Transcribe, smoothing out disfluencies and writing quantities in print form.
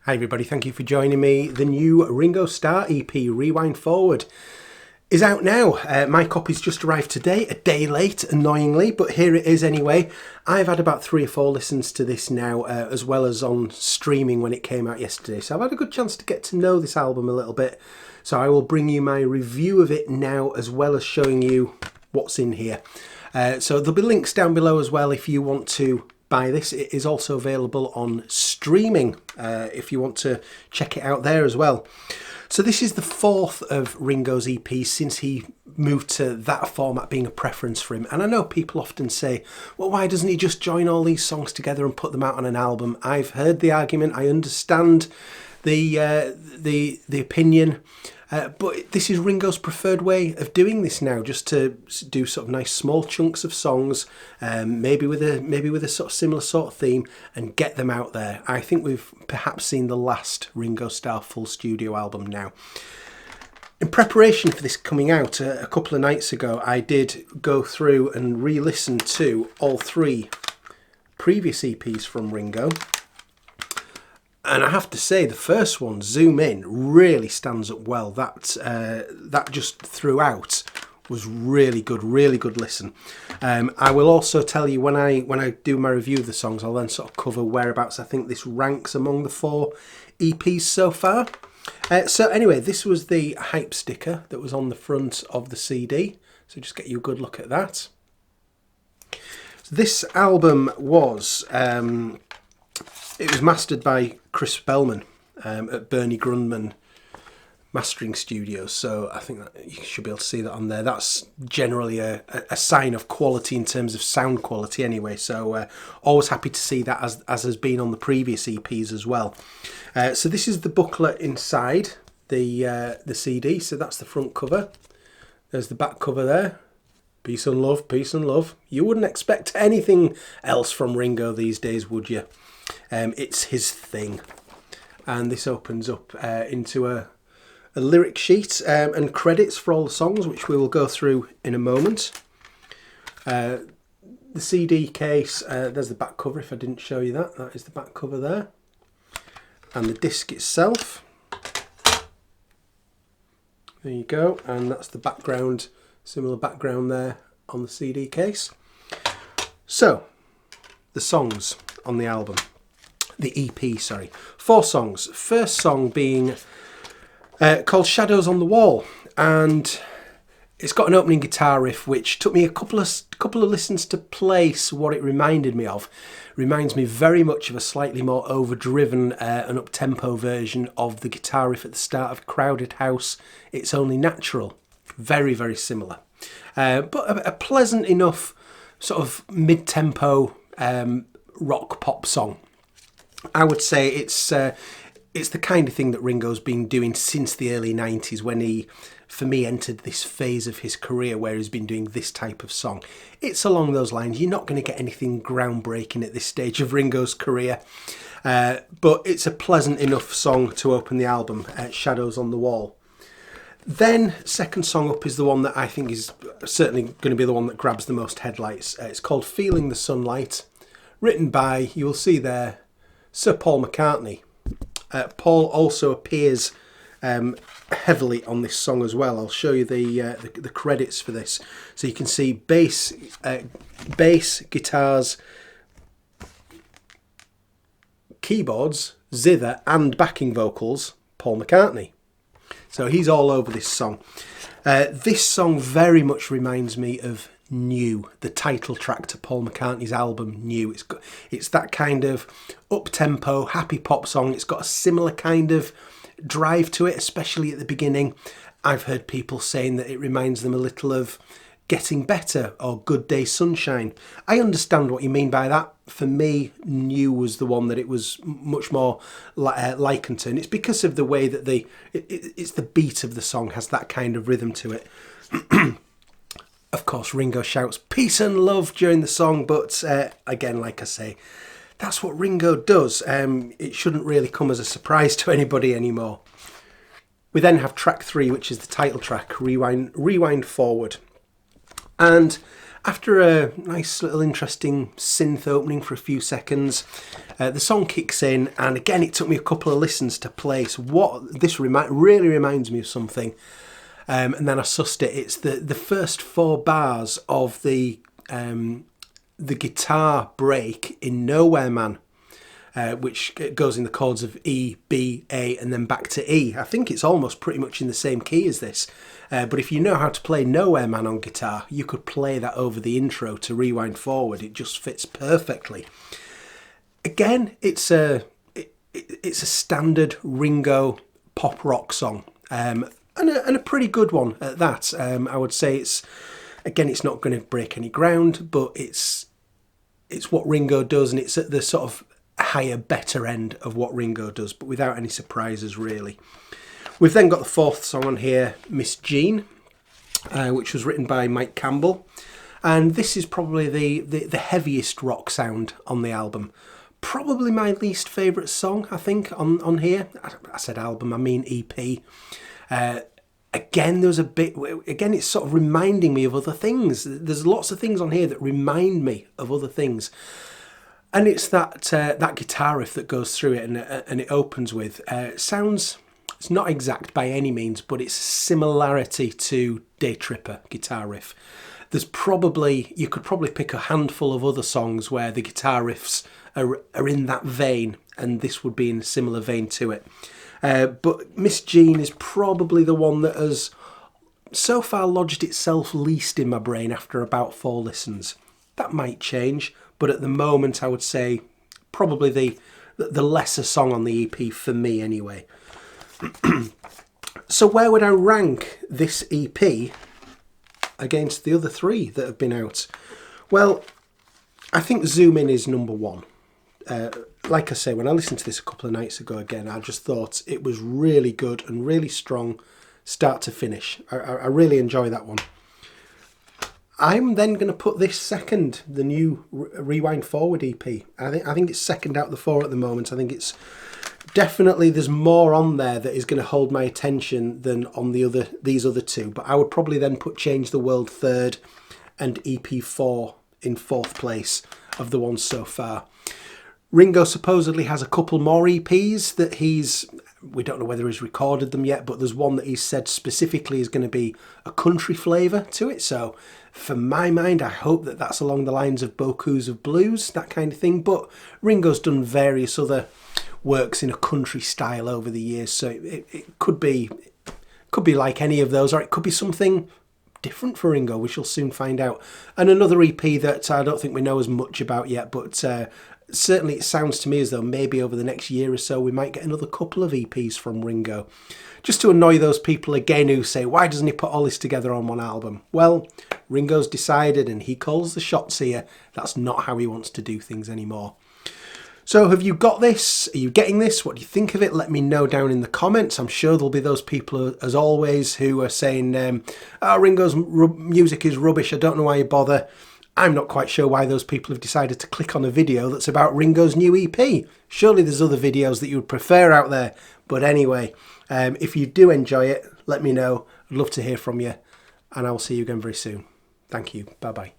Hi everybody, thank you for joining me. The new Ringo Starr EP, Rewind Forward, is out now. My copy's just arrived today, a day late, annoyingly, but here it is anyway. I've had about 3 or 4 listens to this now, as well as on streaming when it came out yesterday. So I've had a good chance to get to know this album a little bit. So I will bring you my review of it now, as well as showing you what's in here. So there'll be links down below as well if you want to buy this. It is also available on streaming if you want to check it out there as well. So this is the 4th of Ringo's EPs since he moved to that format being a preference for him. And I know people often say, well, why doesn't he just join all these songs together and put them out on an album? I've heard the argument. I understand the opinion. But this is Ringo's preferred way of doing this now, just to do sort of nice small chunks of songs, maybe with a sort of similar sort of theme, and get them out there. I think we've perhaps seen the last Ringo Starr full studio album now. In preparation for this coming out a couple of nights ago, I did go through and re-listen to all 3 previous EPs from Ringo. And I have to say, the first one, Zoom In, really stands up well. That just throughout was really good listen. I will also tell you when I do my review of the songs, I'll then sort of cover whereabouts I think this ranks among the 4 EPs so far. So anyway, this was the hype sticker that was on the front of the CD. So just get you a good look at that. So this album was... it was mastered by Chris Bellman at Bernie Grundman Mastering Studios, so I think that you should be able to see that on there. That's generally a sign of quality in terms of sound quality anyway, so always happy to see that as has been on the previous EPs as well. So this is the booklet inside the CD, so that's the front cover. There's the back cover there. Peace and love, peace and love. You wouldn't expect anything else from Ringo these days, would you? It's his thing. And this opens up into a lyric sheet and credits for all the songs, which we will go through in a moment. The CD case, there's the back cover if I didn't show you that. That is the back cover there. And the disc itself. There you go. And that's the background, similar background there on the CD case. So, the songs on the album. The EP, sorry. 4 songs. First song being called Shadows on the Wall, and it's got an opening guitar riff which took me a couple of listens to place what it reminded me of. Reminds me very much of a slightly more overdriven and up-tempo version of the guitar riff at the start of Crowded House, It's Only Natural. Very, very similar. But a pleasant enough sort of mid-tempo rock pop song. I would say it's the kind of thing that Ringo's been doing since the early 90s when he, for me, entered this phase of his career where he's been doing this type of song. It's along those lines. You're not going to get anything groundbreaking at this stage of Ringo's career, but it's a pleasant enough song to open the album, Shadows on the Wall. Then, second song up is the one that I think is certainly going to be the one that grabs the most headlights. It's called Feeling the Sunlight, written by, you will see there, Sir Paul McCartney. Paul also appears heavily on this song as well. I'll show you the credits for this. So you can see bass, guitars, keyboards, zither and backing vocals, Paul McCartney. So he's all over this song. This song very much reminds me of New, the title track to Paul McCartney's album New. It's that kind of up-tempo, happy pop song. It's got a similar kind of drive to it, especially at the beginning. I've heard people saying that it reminds them a little of Getting Better or Good Day Sunshine. I understand what you mean by that. For me, New was the one that it was much more likened to, and it's because of the way that it's the beat of the song has that kind of rhythm to it. Of course, Ringo shouts peace and love during the song, but again, like I say, that's what Ringo does. It shouldn't really come as a surprise to anybody anymore. We then have track 3, which is the title track, Rewind Forward. And After a nice little interesting synth opening for a few seconds, the song kicks in, and again it took me a couple of listens to place what this really reminds me of something. And then I sussed it. It's the first 4 bars of the guitar break in Nowhere Man, which goes in the chords of E, B, A, and then back to E. I think it's almost pretty much in the same key as this. But if you know how to play Nowhere Man on guitar, you could play that over the intro to Rewind Forward. It just fits perfectly. Again, it's a standard Ringo pop rock song, and a pretty good one at that. I would say it's not going to break any ground, but it's what Ringo does, and it's at the sort of higher, better end of what Ringo does, but without any surprises really. We've then got the 4th song on here, Miss Jean, which was written by Mike Campbell, and this is probably the heaviest rock sound on the album. Probably my least favourite song, I think, on here. I said album, I mean EP. Again, there's a bit. Again, it's sort of reminding me of other things. There's lots of things on here that remind me of other things, and it's that guitar riff that goes through it, and it opens with sounds. It's not exact by any means, but it's similarity to Day Tripper guitar riff. You could probably pick a handful of other songs where the guitar riffs are in that vein, and this would be in a similar vein to it. But Miss Jean is probably the one that has so far lodged itself least in my brain after about 4 listens. That might change, but at the moment I would say probably the lesser song on the EP for me anyway. So where would I rank this EP against the other 3 that have been out? Well, I think Zoom In is number 1. Like I say, when I listened to this a couple of nights ago again, I just thought it was really good and really strong start to finish. I really enjoy that one. I'm then going to put this second, the new Rewind Forward EP. I think it's second out of the 4 at the moment. I think it's definitely, there's more on there that is going to hold my attention than on these other 2. But I would probably then put Change the World 3rd and EP4 in 4th place of the ones so far. Ringo supposedly has a couple more EPs that we don't know whether he's recorded them yet, but there's one that he's said specifically is going to be a country flavour to it. So for my mind, I hope that that's along the lines of Bokus of Blues, that kind of thing. But Ringo's done various other works in a country style over the years, so it could be like any of those, or it could be something different for Ringo. We shall soon find out. And another EP that I don't think we know as much about yet, but certainly it sounds to me as though maybe over the next year or so we might get another couple of EPs from Ringo, just to annoy those people again who say, why doesn't he put all this together on one album? Well, Ringo's decided, and he calls the shots here. That's not how he wants to do things anymore. So have you got this? Are you getting this? What do you think of it? Let me know down in the comments. I'm sure there'll be those people, as always, who are saying, Ringo's music is rubbish, I don't know why you bother. I'm not quite sure why those people have decided to click on a video that's about Ringo's new EP. Surely there's other videos that you would prefer out there. But anyway, if you do enjoy it, let me know. I'd love to hear from you. And I will see you again very soon. Thank you. Bye-bye.